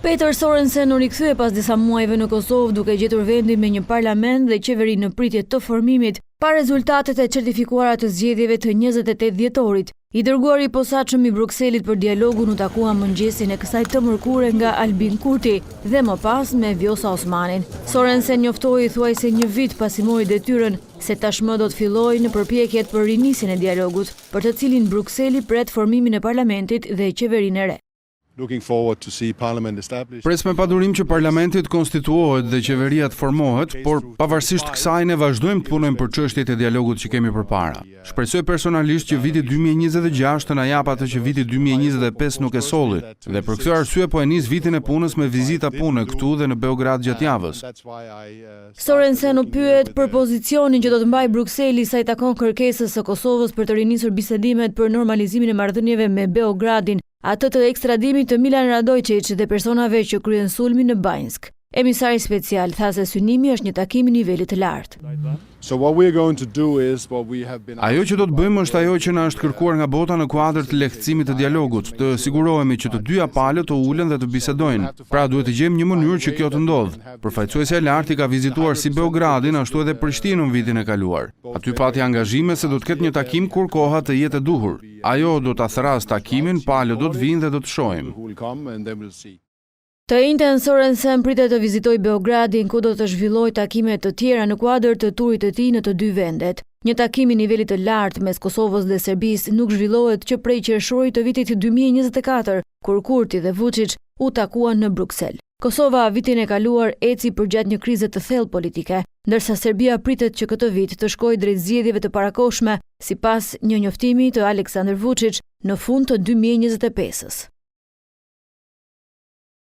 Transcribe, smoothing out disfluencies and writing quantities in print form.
Peter Sorensen u rikthye pas disa muajve në Kosovë duke gjetur vendin me një parlament dhe qeveri në pritje të formimit pa rezultatet e certifikuara të zgjedhjeve të 28 dhjetorit. I dërguari i posaçëm i Brukselit për dialogun u takua mëngjesin e kësaj të mërkure nga Albin Kurti dhe më pas me Vjosa Osmanin. Sorensen njoftoi thuajse një vit pasi mori detyrën se tashmë do të fillojë në përpjekjet për rinisjen e dialogut, për të cilin Brukseli pret formimin e parlamentit dhe qeverinë e re. Pres me padurim që parlamentit konstituohet dhe qeveria të formohet, por pavarësisht kësaj ne vazhdojmë të punojmë për çështjet e dialogut që kemi përpara. Shpresoj personalisht që viti 2026 të na jap atë që viti 2025 nuk e solli, dhe për këtë arsye po e nis vitin e punës me vizita pune këtu dhe në Beograd gjatë javës. Sorensen u pyet për pozicionin që do të mbajë Brukseli sa i takon kërkesës së Kosovës për të rinisur bisedimet për normalizimin e marrëdhënieve me Beogradin, atë të ekstradimit të Milan Radojčić dhe personave që kryen sulmin në Banjsk. Emisari special tha se synimi është një takim i nivelit të lartë. Ajo që do të bëjmë është ajo që na është kërkuar nga bota në kuadër të lehtësimit të dialogut, të sigurohemi që të dyja palët të ulen dhe të bisedojnë. Pra duhet të gjejmë një mënyrë që kjo të ndodhë. Përfaqësuesja e lartë i ka vizituar si Beogradin ashtu edhe Prishtinën vitin e kaluar. Aty pati angazhime se do të ketë një takim kur koha të jetë e duhur. Ajo do ta thras takimin, palët do të vinë dhe do të shohim. Të njëjtën Sorensen pritet të vizitojë Beogradin, ku do të zhvillojë takime të tjera në kuadër të turit të tij në të dy vendet. Një takim i nivelit të lartë mes Kosovës dhe Serbisë nuk zhvillohet që prej qershorit të vitit 2024, kur Kurti dhe Vučić u takuan në Bruksel. Kosova vitin e kaluar eci përgjatë një krize të thellë politike, ndërsa Serbia pritet që këtë vit të shkojë drejt zgjedhjeve të parakohshme, sipas një njoftimi të Aleksandar Vučić në fund të 2025-s.